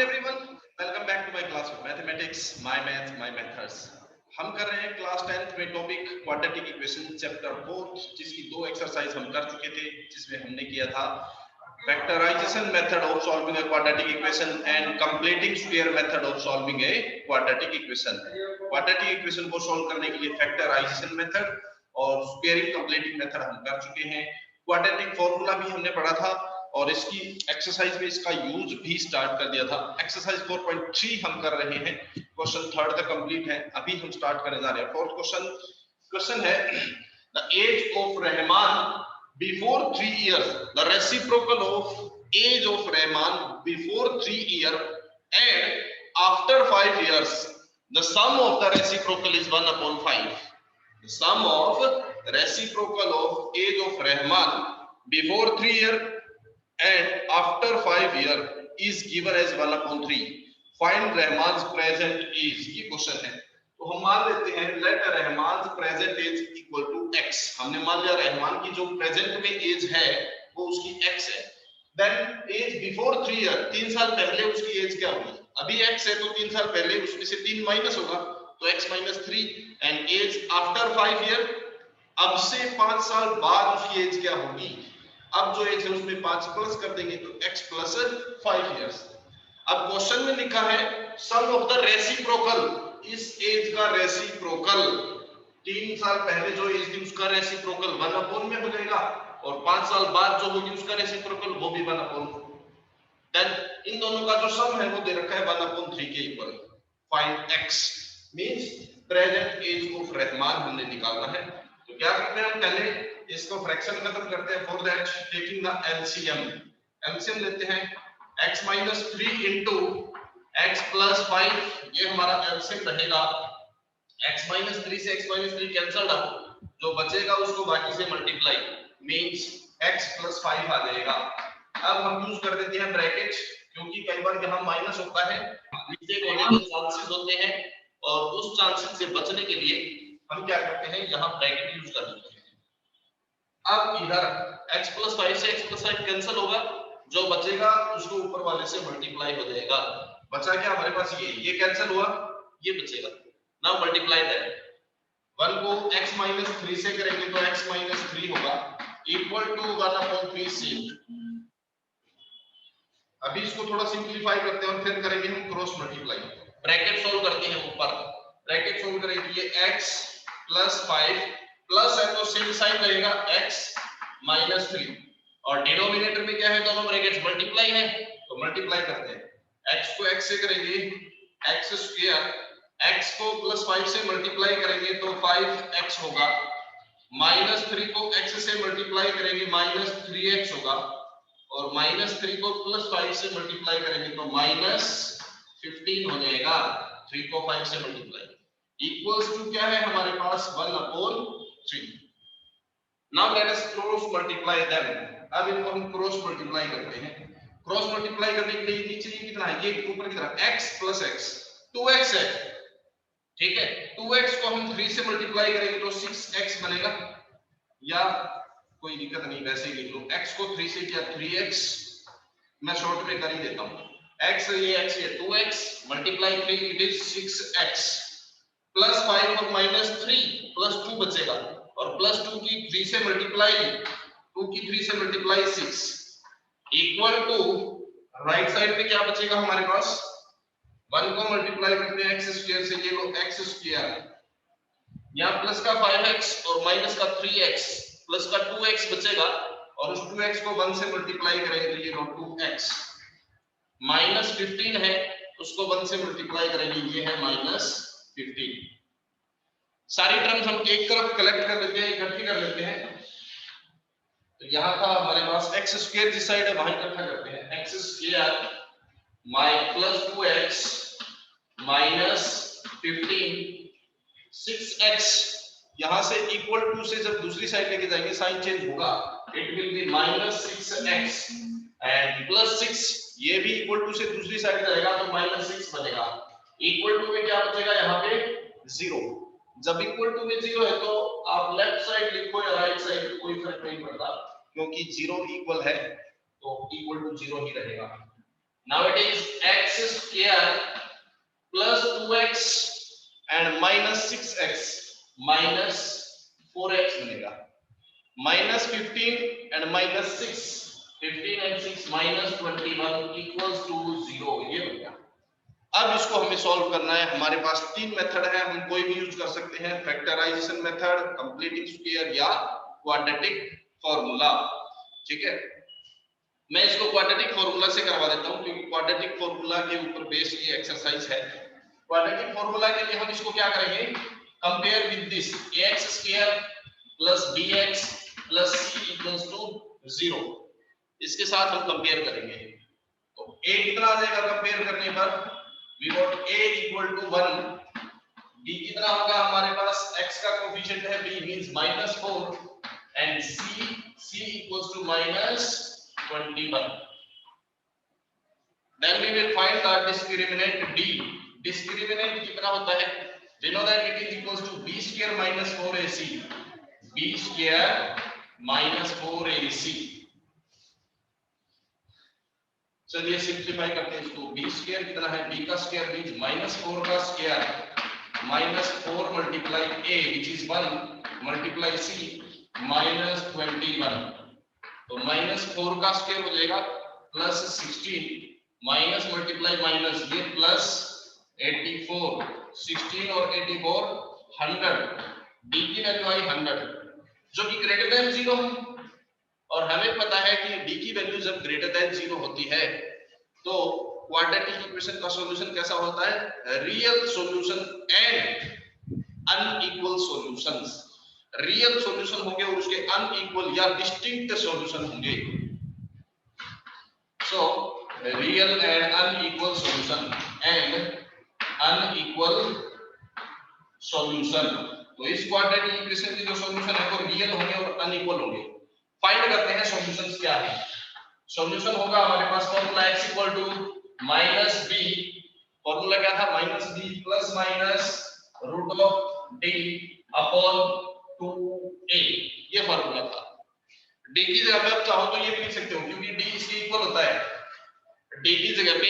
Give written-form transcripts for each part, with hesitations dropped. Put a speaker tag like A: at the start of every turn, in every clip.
A: Everyone, welcome back to my class of mathematics, my math my methods. हम कर रहे हैं क्लास 10th में टॉपिक क्वाड्रेटिक इक्वेशन चैप्टर 4, जिसकी दो एक्सरसाइज हम कर चुके थे, जिसमें हमने किया था factorisation method of solving a quadratic equation and completing square method of solving a quadratic equation. Quadratic equation को सॉल्व करने के लिए फैक्टराइजेशन मेथड और स्क्वायरिंग कंप्लीटिंग मेथड हम कर चुके हैं। क्वाड्रेटिक फॉर्मूला भी हमने पढ़ा था और इसकी एक्सरसाइज में इसका यूज भी स्टार्ट कर दिया था। एक्सरसाइज 4.3 हम कर रहे हैं। क्वेश्चन थर्ड तक कंप्लीट है, अभी हम स्टार्ट करने जा रहे हैं फोर्थ क्वेश्चन है the age of Rahman before 3 years, the reciprocal of age of Rahman before 3 year and after 5 years, the sum of the reciprocal is 1/5. The sum of reciprocal of age of rahman before 3 year and after 5 year is given as 1/3. Find Rahman's present age. ये question है। तो हम मान लेते हैं let Rahman's present age equal to x. हमने मान लिया रहमान की जो प्रेजेंट में एज है वो उसकी x है। Then age before 3 year, 3 साल पहले उसकी एज क्या होगी? अभी x है तो 3 साल पहले उसमें से 3 माइनस होगा तो x - 3 and age after 5 year, अब से 5 साल बाद उसकी एज क्या होगी? अब जो एज है उसमें 5 प्लस कर देंगे तो x प्लस 5 इयर्स। अब क्वेश्चन में लिखा है सम ऑफ द रेसिप्रोकल, इस एज का रेसिप्रोकल 3 साल पहले जो एज थी उसका रेसिप्रोकल 1/, में हो जाएगा और 5 साल बाद जो होगी उसका रेसिप्रोकल वो भी 1/। देन इन दोनों का जो सम है वो दे रखा है 1/3 के इक्वल। Find x means present age of Rahman हमने निकालना है। तो क्या करते हैं हम पहले इसको फ्रैक्शन खत्म करते हैं। For that taking the LCM लेते हैं x - 3 into x + 5, ये हमारा एलसीएम रहेगा। x - 3 से x - 3 कैंसिल आउट, जो बचेगा उसको बाकी से मल्टीप्लाई मींस x + 5 आ जाएगा। अब हम यूज कर देते हैं ब्रैकेट, क्योंकि कई बार यहाँ माइनस होता है, मिस्टेक होने के चांसेस होते हैं और उस चांसेस से बचने के लिए हम क्या करते हैं यहाँ ब्रैकेट यूज कर देते हैं। अब इधर x + 5 से x + 5 कैंसिल होगा, जो बचेगा उसको ऊपर वाले से मल्टीप्लाई हो जाएगा। बचा क्या हमारे पास? ये कैंसिल हुआ, ये बचेगा। नाउ मल्टीप्लाई दैट 1 को x - 3 से करेंगे तो x - 3 होगा इक्वल टू 1/3 c। अभी इसको थोड़ा सिंपलीफाई करते हैं और फिर करेंगे हम क्रॉस मल्टीप्लाई। ब्रैकेट सोल्व करते हैं ऊपर, ब्रैकेट सोल्व करेंगे ये x + 5 प्लस है तो सेम साइन रहेगा x - 3 और डिनोमिनेटर में क्या है, दोनों ब्रैकेट्स मल्टीप्लाई है तो मल्टीप्लाई करते हैं। x को x से करेंगे x², x को +5 से मल्टीप्लाई करेंगे तो 5x होगा, -3 को x से मल्टीप्लाई करेंगे -3x होगा और -3 को +5 से मल्टीप्लाई करेंगे तो -15 हो जाएगा। 3 को 5 से मल्टीप्लाई इक्वल्स टू क्या है हमारे पास 1/3। Now let us cross multiply them. अब इनको हम क्रॉस मल्टीप्लाई करते हैं। क्रॉस मल्टीप्लाई करने के लिए नीचे ये कितना है, ये ऊपर की तरफ x + x 2x है, ठीक है। 2x को हम 3 से मल्टीप्लाई करेंगे तो 6x बनेगा, या कोई दिक्कत नहीं वैसे ही लिख लो। x को 3 से किया 3x, मैं शॉर्ट में कर ही देता हूं। x ये 2x multiply 3 it is 6x plus 5 और -3 प्लस 2 बचेगा और +2 की 3 से मल्टीप्लाई 2 की 3 से multiply 6 equal to right side पे क्या बचेगा हमारे पास, 1 को मल्टीप्लाई करते हैं x² से, ये लो x², यहाँ प्लस का 5x और माइनस का 3x प्लस का 2x बचेगा और उस 2x को 1 से मल्टीप्लाई करेंगे तो ये लो 2x। -15 है उसको 1 से मल्टीप्लाई करेंगे, ये है -15। सारी टर्म्स हम एक तरफ कलेक्ट कर लेते हैं, इकट्ठी कर लेते हैं। तो यहाँ था हमारे पास x² जिस साइड है वहां इकट्ठा करते हैं। x² प्लस 2x -15 6x, यहां से इक्वल टू से जब दूसरी साइड लेके जाएंगे साइन चेंज होगा, it will be -6x and +6, ये भी इक्वल टू से दूसरी साइड जाएगा तो -6 बनेगा। इक्वल टू में क्या बचेगा यहाँ पे 0। जब इक्वल टू में 0 है तो आप लेफ्ट साइड लिखो या राइट साइड कोई फर्क नहीं पड़ता, क्योंकि 0 इक्वल है तो इक्वल टू 0 ही रहेगा। Now it is x square plus 2x and minus 6x minus 4x बनेगा, minus 15 and minus 6, 15 and 6 minus 21 equals to 0, ये हो गया। अब इसको हमें सॉल्व करना है। हमारे पास तीन मेथड है, हम कोई भी यूज कर सकते हैं, फैक्टराइजेशन मेथड, कंप्लीटिंग स्क्वायर या क्वाड्रेटिक फॉर्मूला। ठीक है, मैं इसको क्वाड्रेटिक फॉर्मूला से करवा देता हूं क्योंकि क्वाड्रेटिक फॉर्मूला के ऊपर बेस ये एक्सरसाइज है। क्वाड्रेटिक फॉर्मूला के लिए हम इसको क्या करेंगे, compare with this ax square plus bx plus c equals to 0, इसके साथ हम कंपेयर करेंगे। तो a कितना आ जाएगा कंपेयर करने पर, we got a equal to 1, b कितना होगा, हमारे पास x का कोएफिशिएंट है b means -4 and c equals to -21। Then we will find the discriminant d. Discriminant कितना होता है, we know that it is equals to b square minus 4ac, b square minus 4ac। चलिए simplify करते हैं इसको, b square कितना है, b का स्क्वायर मींस -4 का square -4 multiply a which is 1 multiply c -21, तो -4 का स्क्वायर हो जाएगा +16 माइनस मल्टीप्लाई माइनस ये प्लस 84, 16 और 84 100, d की वैल्यू आई 100 जो कि ग्रेटर देन 0 है, और हमें पता है कि d की वैल्यू जब ग्रेटर देन 0 होती है तो क्वाड्रेटिक इक्वेशन का सॉल्यूशन कैसा होता है, real solution and unequal solutions. Real solution होंगे और उसके अनइक्वल या डिस्टिंक्ट सॉल्यूशन होंगे। सो real and unequal solution and unequal solution, तो इस क्वाड्रेटिक इक्वेशन की जो सॉल्यूशन है वो रियल होंगे और अनइक्वल होंगे। फाइंड करते हैं सॉल्यूशंस क्या है। सॉल्यूशन होगा हमारे पास formula x equal to minus b, formula क्या था, minus b plus minus root of d upon 2a, ये फॉर्मूला था। d की जगह पे आप चाहो तो ये भी लिख सकते हो क्योंकि d इसके इक्वल होता है, d की जगह पे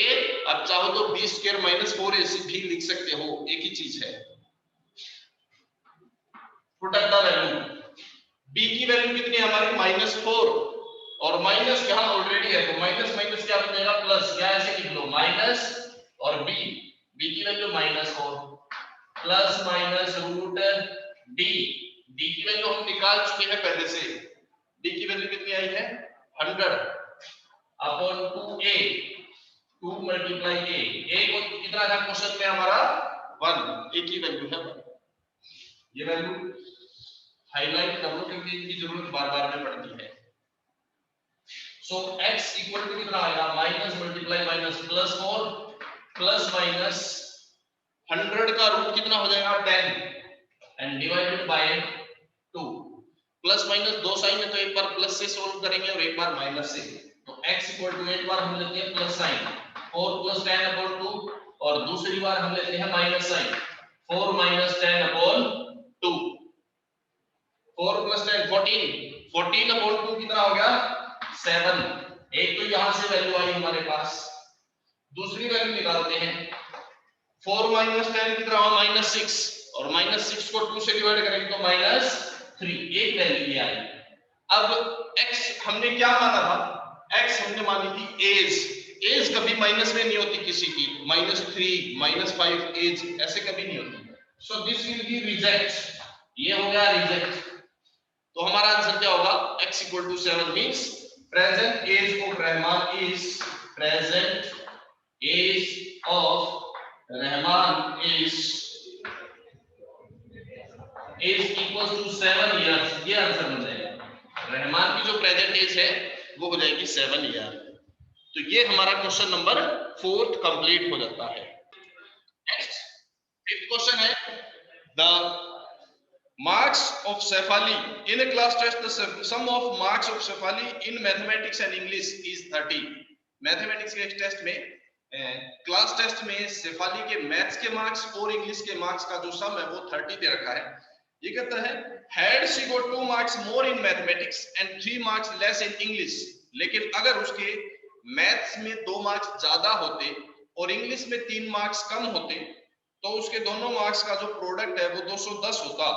A: आप चाहो तो b स्क्वायर माइनस 4ac भी लिख सकते हो, एक ही चीज है। Put up the value, b की वैल्यू कितनी है हमारी -4 और माइनस यहां ऑलरेडी है तो माइनस माइनस क्या बनेगा प्लस, या ऐसे लिख लो माइनस और b की value -4 plus minus root d की वैल्यू हम निकाल चुके हैं पहले से, d की वैल्यू कितनी आई है 100 अपॉन 2a, 2 मल्टीप्लाई a को कितना था क्वेश्चन में हमारा 1, a की वैल्यू है 1। ये वैल्यू हाईलाइट कर लो क्योंकि इनकी जरूरत बार-बार में पड़ती है। सो x इक्वल टू कितना आएगा, minus multiply minus plus 4 plus minus 100 का रूट कितना हो जाएगा 10 and divided by 2, plus minus दो साइन है तो एक बार प्लस से सोल्व करेंगे और एक बार माइनस से, तो x इक्वल टू एक बार हम लेते हैं प्लस साइन 4 प्लस 10 अपॉन 2 और दूसरी बार हम लेते हैं minus sign 4 minus 10 upon 2, 4 plus 10 14 upon 2 कितना हो गया 7, एक तो यहां से वैल्यू आई हमारे पास, दूसरी वैल्यू निकालते हैं 4 माइनस 10 कितना हुआ -6 और -6 को 2 से डिवाइड करेंगे तो -3, एक वैल्यू ये आई। अब x हमने क्या माना था, x हमने मानी थी एज कभी माइनस में नहीं होती किसी की, -3 -5 एज ऐसे कभी नहीं होती, so this will be reject, ये हो गया रिजेक्ट। तो हमारा आंसर क्या होगा, x equal to 7 means present age of Rahman is, present age of Rahman is equals to 7 years, ये आंसर बन जाएगा। रहमान की जो प्रेजेंट एज है वो हो जाएगी 7 ईयर। तो ये हमारा क्वेश्चन नंबर 4 कंप्लीट हो जाता है। नेक्स्ट 5th क्वेश्चन है, the marks of Cephali in a class test, the sum of marks of Cephali in mathematics and English is 30। Mathematics के टेस्ट में, क्लास टेस्ट में Cephali के मैथ्स के marks और इंग्लिश के मार्क्स का जो सम है वो 30 दे रखा है। ये कहता है had she got 2 marks more in mathematics and 3 marks less in English, लेकिन अगर उसके मैथ्स में 2 मार्क्स ज्यादा होते और इंग्लिश में 3 मार्क्स कम होते तो उसके दोनों मार्क्स का जो प्रोडक्ट है वो 210 होता।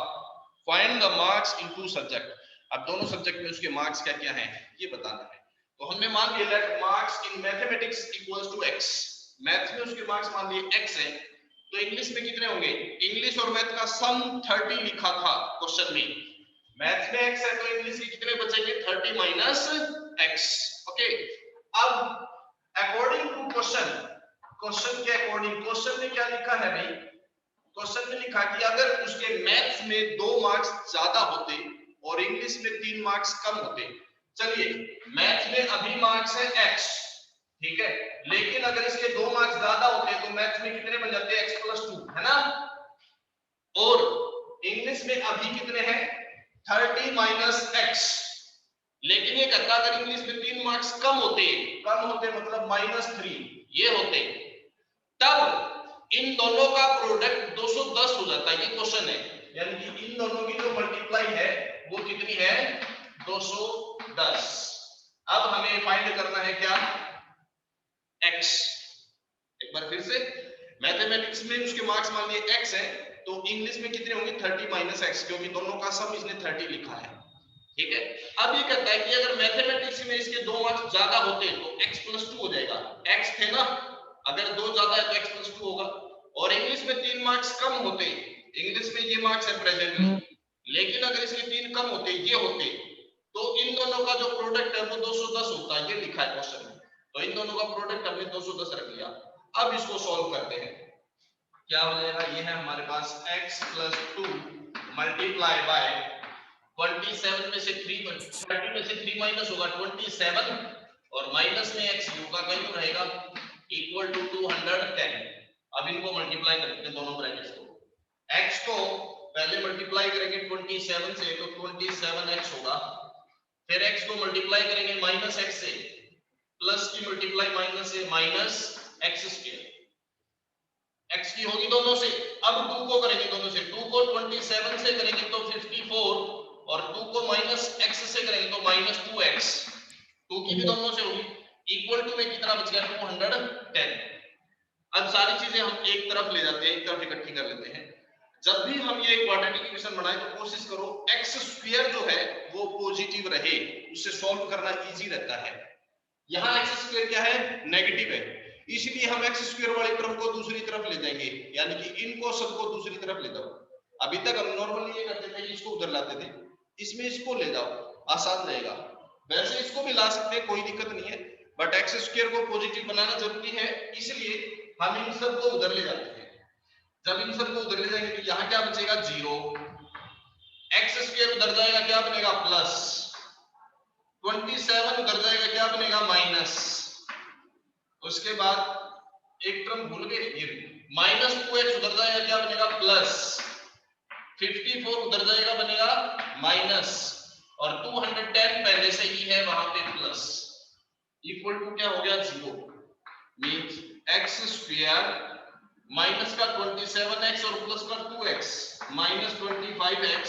A: Find the marks in two subject. अब दोनों सब्जेक्ट में उसके मार्क्स क्या क्या हैं ये बताना है। तो हमने मान लिया let marks in mathematics equals to x। Maths में उसके मार्क्स मान लिए x है, तो इंग्लिश में कितने होंगे? इंग्लिश और मैथ का सम 30 लिखा था क्वेश्चन में। मैथ्स में x है तो इंग्लिश के कितने बचेंगे? 30 माइनस x। ओके, अब अकॉर्डिंग टू क्वेश्चन के अकॉर्डिंग क्वेश्चन में क्या लिखा है भाई? क्वेश्चन में लिखा कि अगर उसके मैथ्स में 2 मार्क्स ज्यादा होते और इंग्लिश में 3 मार्क्स कम होते। चलिए, मैथ्स में अभी मार्क्स है x, ठीक है, लेकिन अगर इसके 2 मार्क्स ज्यादा होते तो मैथ्स में कितने बन जाते? x + 2, है ना। और इंग्लिश में अभी कितने हैं? 30 माइनस x। लेकिन ये कहता अगर इंग्लिश में 3 मार्क्स कम होते मतलब -3 ये होते, तब इन दोनों का प्रोडक्ट 210 हो जाता है। ये क्वेश्चन है, यानी कि इन दोनों की जो मल्टीप्लाई है वो कितनी है? 210। अब हमें फाइंड करना है क्या? x। एक बार फिर से, मैथमेटिक्स में उसके मार्क्स मान लिए x है, तो इंग्लिश में कितने होंगे? 30 माइनस x, क्योंकि दोनों का सम इसने 30 लिखा है, ठीक है। अब ये कहता है कि अगर मैथमेटिक्स में इसके 2 मार्क्स ज्यादा होते तो x + 2 हो जाएगा। x थे ना, अगर 2 ज्यादा है तो x + 2 होगा। और इंग्लिश में 3 मार्क्स कम होते, इंग्लिश में ये मार्क्स है प्रेजेंटली, लेकिन अगर इसके 3 कम होते ये होते, तो इन दोनों का जो प्रोडक्ट है वो 210 होता है। ये लिखा है क्वेश्चन में, तो इन दोनों का प्रोडक्ट हमने 210 रख लिया। अब इसको सॉल्व करते हैं। क्या हो जाएगा? ये है हमारे पास x + 2 मल्टीप्लाई बाय 27 में से 3 30 में से 3 माइनस होगा 27 और माइनस में x होगा, कहीं तो रहेगा, इक्वल टू 210। अब इनको मल्टीप्लाई करते हैं दोनों ब्रैकेट्स को। x को पहले मल्टीप्लाई करेंगे 27 से तो 27x होगा, फिर x को मल्टीप्लाई करेंगे -x से, प्लस की मल्टीप्लाई माइनस से -x², x की होगी दोनों से। अब 2 को करेंगे दोनों से, 2 को 27 से करेंगे तो 54 और 2 को -x से करेंगे तो -2x, 2 की भी दोनों से होगी, इक्वल टू में कितना बच गया? 210। अब सारी चीजें हम एक तरफ ले जाते हैं, एक तरफ इकट्ठी कर लेते हैं। जब भी हम ये क्वाड्रेटिक इक्वेशन बनाए तो कोशिश करो x² जो है वो पॉजिटिव रहे, उससे सॉल्व करना इजी रहता है। यहाँ x² क्या है? नेगेटिव है, इसलिए हम x² वाली टर्म को दूसरी तरफ ले जाएंगे, यानी कि इनको सबको दूसरी तरफ ले जाओ। अभी तक हम नॉर्मली ये करते थे, इसको उधर लाते थे, इसमें इसको ले जाओ, आसान रहेगा। वैसे इसको भी ला सकते हैं, कोई दिक्कत नहीं है, बट x² को पॉजिटिव बनाना जरूरी है, इसलिए हम इन सबको उधर ले जाते हैं। जब इन सबको उधर ले जाएंगे तो यहाँ क्या बचेगा? 0। x² उधर जाएगा, क्या बनेगा? प्लस। 27 उधर जाएगा, क्या बनेगा? माइनस। उसके बाद एक टर्म भूल गए, ये -2x उधर जाएगा, क्या बनेगा? प्लस। 54 उधर जाएगा, बनेगा माइनस, और 210 पहले से ही है वहां पे प्लस, इक्वल टू क्या हो गया? 0। मींस x² माइनस का 27x और प्लस का 2x, -25x,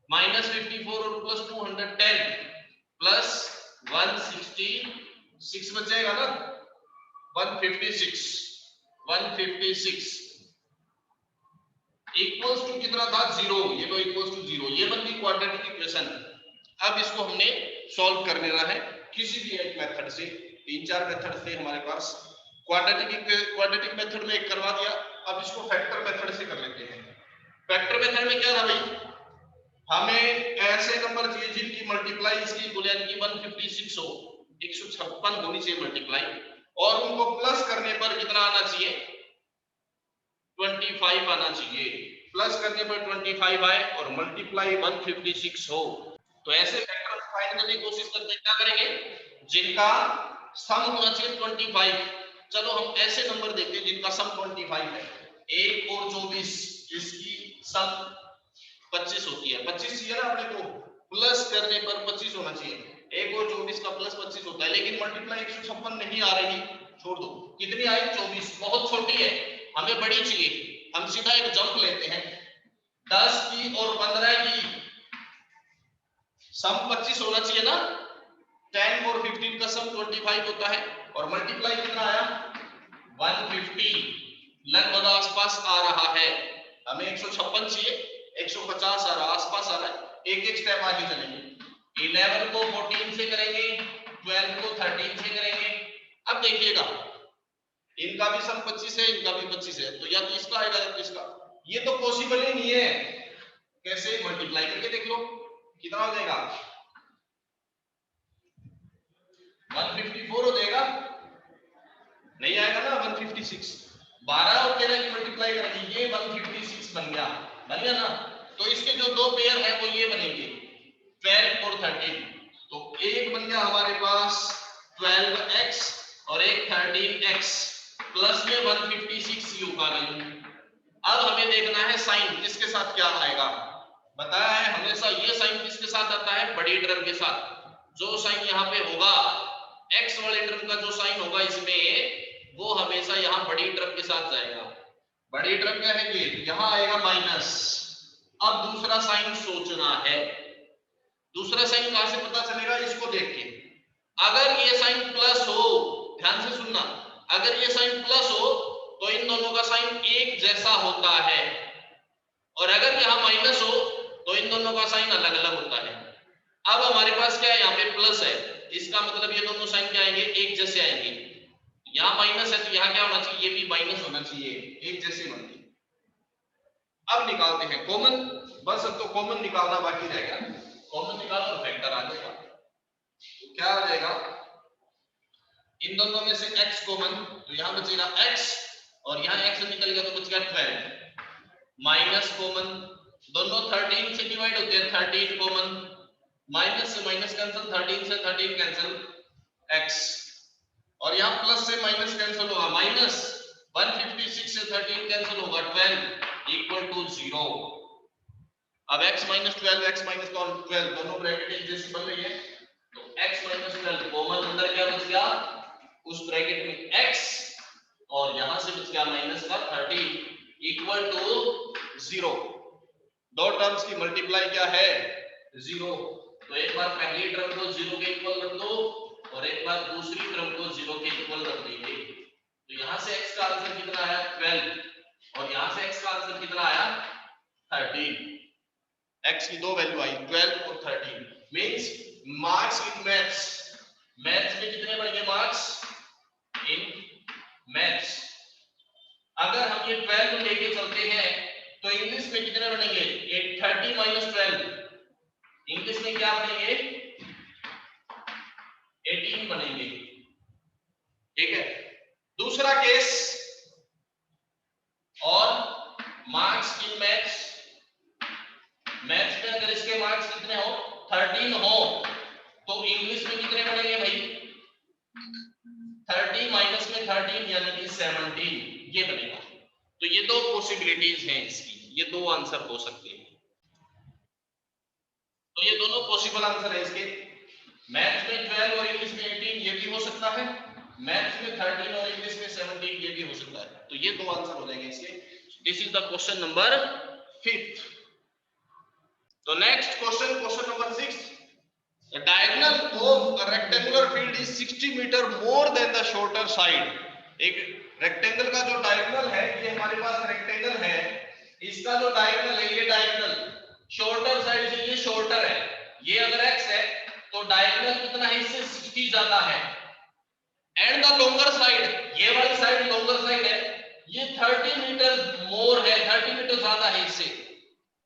A: -54 और प्लस 210 प्लस 166 बचेगा ना, 156 इक्वल्स टू कितना था? 0। ये तो इक्वल्स टू 0, ये बन गई क्वाड्रेटिक इक्वेशन। अब इसको हमने सॉल्व कर लेना है किसी भी एक मेथड से, 3-4 मेथड से हमारे पास। क्वाड्रेटिक मेथड में एक करवा दिया, अब इसको फैक्टर मेथड से कर लेते हैं। फैक्टर मेथड में क्या था भाई? हमें ऐसे नंबर चाहिए जिनकी मल्टीप्लाई इसकी इक्वल यानी कि 156 हो, 156 होनी चाहिए मल्टीप्लाई, और उनको प्लस करने पर कितना आना चाहिए? 25 आना चाहिए। प्लस करने पर 25 आए और मल्टीप्लाई 156 हो, तो ऐसे फैक्टर फाइंड करने की कोशिश करते हैं। क्या करेंगे? जिनका सम होना चाहिए 25। चलो हम ऐसे नंबर देखते हैं जिनका सम 25 है। 1 और 24, इसकी सम 25 होती है। 25 चाहिए ना अपने को, प्लस करने पर 25 होना चाहिए। 1 और 24 का प्लस 25 होता है, लेकिन मल्टीप्लाई 156 नहीं आ रही, छोड़ दो। कितनी आई? 24, बहुत छोटी है, हमें बड़ी चाहिए। हम सीधा एक जंप लेते हैं, 10 की और 15 की सम 25 होना चाहिए ना, 10 और 15 का सम 25 होता है और मल्टीप्लाई कितना आया 150, लगभग आसपास आ रहा है। हमें 156 चाहिए, 150 आ रहा, आसपास आ रहा है। एक एक स्टेप आगे चलेंगे। 11 को 14 से करेंगे, 12 को 13 से करेंगे। अब देखिएगा इनका भी सम 25 है, इनका भी 25 है, तो या तो इसका आएगा या तो इसका। ये तो पॉसिबल ही नहीं है। कैसे? मल्टीप्लाई करके देख लो कितना हो जाएगा, 154 हो जाएगा, नहीं आएगा ना 156। 12 और 13 की मल्टीप्लाई करेंगे, ये 156 बन गया ना। तो इसके जो दो पेयर है वो ये बनेंगे 12 और 13। तो एक बन गया हमारे पास 12x और एक 13x प्लस में 156 यू का वैल्यू। अब हमें देखना है साइन किसके साथ क्या आएगा। बताया है हमेशा ये साइन किसके साथ आता है, बड़ी टर्म के साथ। जो साइन यहाँ पे होगा x वाले टर्म का जो साइन होगा इसमें, वो हमेशा यहाँ बड़ी टर्म के साथ जाएगा। बड़ी टर्म क्या है ये, यहाँ आएगा माइनस। अब दूसरा साइन सोचना है। दूसरा साइन कहां से पता चलेगा, इसको देख के। अगर ये साइन प्लस हो, ध्यान से सुनना, अगर ये साइन प्लस हो तो इन दोनों का साइन एक जैसा होता है, और अगर यहाँ माइनस हो तो इन दोनों का साइन अलग अलग होता है। अब हमारे पास क्या है, यहाँ पे प्लस है, इसका मतलब ये दोनों साइन क्या आएंगे, एक जैसे आएंगे। यहाँ माइनस है तो यहाँ क्या होना चाहिए, ये भी माइनस होना चाहिए, एक जैसे बनते। अब निकालते हैं कॉमन, बस अब तो कॉमन निकालना बाकी रह गया। कॉमन निकालो और फैक्टर आ जाएगा। तो क्या आ जाएगा, इन दोनों में से x कॉमन, तो यहाँ बचेगा x और यहाँ x निकल गया तो बचेगा 12। माइनस कॉमन, दोनों 13 से डिवाइड होते हैं, 13 कॉमन, माइनस से माइनस कैंसिल, 13 से 13 कैंसिल, x। और यहाँ प्लस से माइनस कैंसिल होगा, माइनस 156 से 13 कैंसिल होगा, 12 इक्वल टू 0। अब x माइनस 12 x माइनस 12 दोनों ब्रैकेट एक जैसी बन रही है, तो x माइनस 12 कॉमन अंदर क्या बच गया, उस ब्रैकेट में x और यहां से बच गया माइनस का 13 इक्वल टू 0। दो टर्म्स की मल्टीप्लाई क्या है, 0। तो एक बार पहली टर्म को 0 के इक्वल रख दो और एक बार दूसरी टर्म को 0 के इक्वल रख देंगे। तो यहां से x का आंसर कितना आया 12 और यहां से x का आंसर कितना आया 13। x की दो वैल्यू आई 12 और 13। Means marks in maths, maths में कितने बढ़ गए मार्क्स इन मैथ्स। अगर हम ये 12 लेके चलते हैं तो इंग्लिश में कितने बनेंगे, 30 माइनस 12, इंग्लिश में क्या बनेंगे 18 बनेंगे। ठीक है, दूसरा केस, और मार्क्स इन मैथ्स, मैथ्स में अगर इसके मार्क्स कितने हो 13 हो तो इंग्लिश में कितने बनेंगे भाई, 30 माइनस में 13 यानी कि 17, ये बनेगा। तो ये दो पॉसिबिलिटीज हैं इसकी, ये दो आंसर हो सकते हैं। तो ये दोनों पॉसिबल आंसर है इसके। मैथ्स में 12 और इंग्लिश में 18 ये भी हो सकता है, मैथ्स में 13 और इंग्लिश में 17 ये भी हो सकता है। तो ये दो आंसर हो जाएंगे इसके। This is the question number 5th। तो next question, question number 6। The diagonal of a rectangular field is 60 meter more than the shorter side। एक रेक्टेंगल का जो डायगोनल है, ये हमारे पास रेक्टेंगल है, इसका जो डायगोनल है ये डायगोनल शॉर्टर साइड से ये शॉर्टर है। ये अगर x है तो डायगोनल कितना है, इससे 60 ज्यादा है। एंड द लॉन्गर साइड, ये वाली साइड लॉन्गर साइड है, ये 30 मीटर मोर है, 30 मीटर ज्यादा है इससे।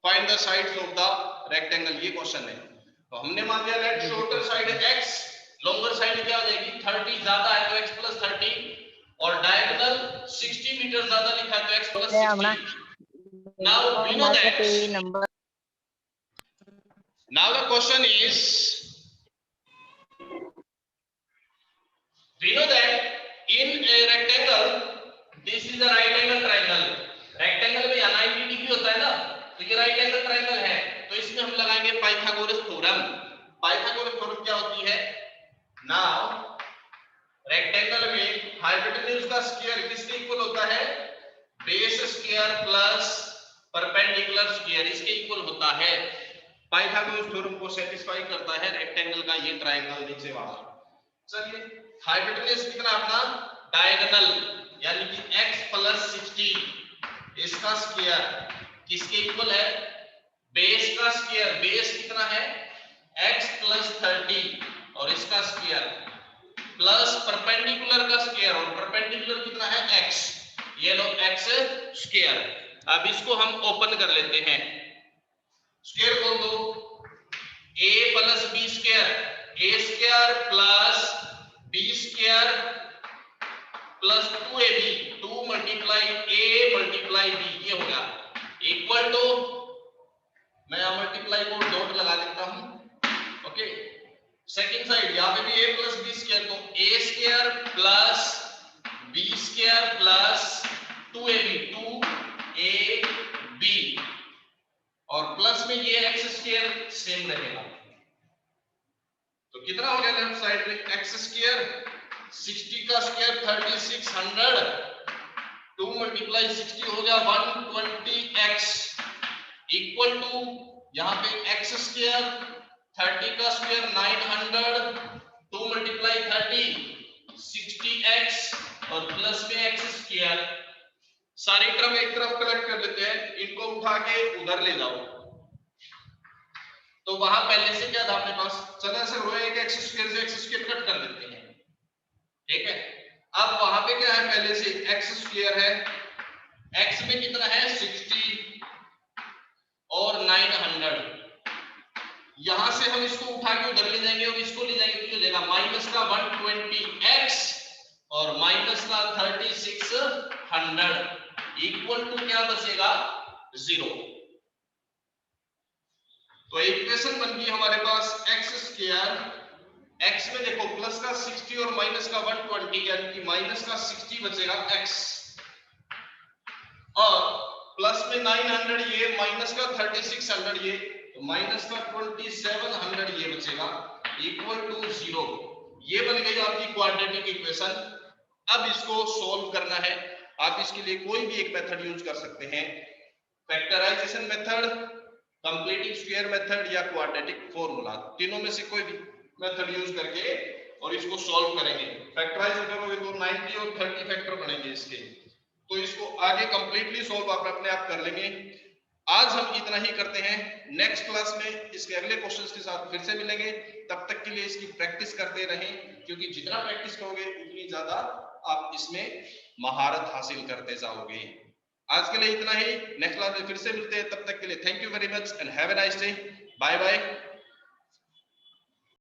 A: Find the sides of the rectangle, ये क्वेश्चन है। तो हमने मान लिया let shorter side x, longer side क्या हो जाएगी 30 ज्यादा है तो x प्लस 30, और डायगोनल 60 मीटर ज्यादा लिखा है तो x plus 60। Now we know that, now the question is, we know that in a rectangle this is a right angle triangle। Rectangle में यहाँ 90 डिग्री होता है ना, तो ये राइट एंगल ट्रायंगल है, तो इसमें हम लगाएंगे पाइथागोरस थ्योरम। पाइथागोरस थ्योरम क्या होती है, नाउ रेक्टेंगल में हाइपोटेन्यूज का स्क्वायर किसके इक्वल होता है, base square plus perpendicular square, इसके इक्वल होता है। पाइथागोरस थ्योरम को सेटिस्फाई करता है रेक्टेंगल का ये ट्रायंगल नीचे वाला। चलिए हाइपोटेन्यूज कितना अपना डायगोनल यानी कि x प्लस 60 इसका स्क्वायर किसके इक्वल है, बेस का स्क्वायर, बेस कितना है x प्लस 30 और इसका स्क्वायर प्लस परपेंडिकुलर का स्क्वायर और परपेंडिकुलर कितना है x, ये लो x स्क्वायर। अब इसको हम ओपन कर लेते हैं, स्क्वायर खोल दो, a plus b square, a square plus b square plus 2ab, 2 multiply a multiply b, ये हो गया इक्वल टू, मैं यहां मल्टीप्लाई को डॉट लगा देता हूं, ओके। सेकंड साइड यहां पे भी a प्लस b स्क्वायर, तो a square plus b square plus 2ab, 2ab और प्लस में ये x स्क्वायर सेम रहेगा, तो कितना हो गया लेफ्ट साइड में x स्क्वायर 60 का स्क्वायर 3600, 2 मल्टीप्लाई 60 हो गया 120x इक्वल टू यहां पे x स्क्वायर 30 का स्क्वायर 900, 2 मल्टीप्लाई 30 60x और प्लस में x स्क्वायर। सारी टर्म एक तरफ कलेक्ट कर लेते हैं, इनको उठा के उधर ले जाओ, तो वहां पहले से क्या था अपने पास, चलो ऐसे रो एक x स्क्वायर से x स्क्वायर कट कर देते हैं, ठीक है। अब वहां पे क्या है, पहले से x स्क्वायर है, x में कितना है 60 और 900, यहां से हम इसको उठा के उधर ले जाएंगे और इसको ले जाएंगे तो ये देगा माइनस का 120x और माइनस का 3600 इक्वल टू क्या बचेगा 0। तो इक्वेशन बन गई हमारे पास x स्क्वायर, x में देखो प्लस का 60 और माइनस का 120 यानी कि माइनस का 60 बचेगा x और प्लस में 900 ये माइनस का 3600 ये, तो माइनस का 2700 ये बचेगा इक्वल टू 0। ये बन गई आपकी क्वाड्रेटिक इक्वेशन। अब इसको सोल्व करना है, आप इसके लिए कोई भी एक मेथड यूज कर सकते हैं, factorisation method, completing square method या क्वाड्रेटिक फॉर्मूला, तीनों में से कोई भी मेथड यूज करके और इसको सॉल्व करेंगे। फैक्टराइज करोगे तो 90 और 30 फैक्टर बनेंगे इसके, तो इसको आगे कंप्लीटली सॉल्व आप अपने आप कर लेंगे। आज हम इतना ही करते हैं, नेक्स्ट क्लास में इसके अगले क्वेश्चंस के साथ फिर से मिलेंगे। तब तक के लिए इसकी प्रैक्टिस करते रहें, क्योंकि जितना प्रैक्टिस करोगे उतनी ज्यादा आप इसमें महारत हासिल करते जाओगे। आज के लिए इतना ही, नेक्स्ट क्लास में फिर से मिलते हैं, तब तक के लिए thank you very much and have a nice day, bye bye.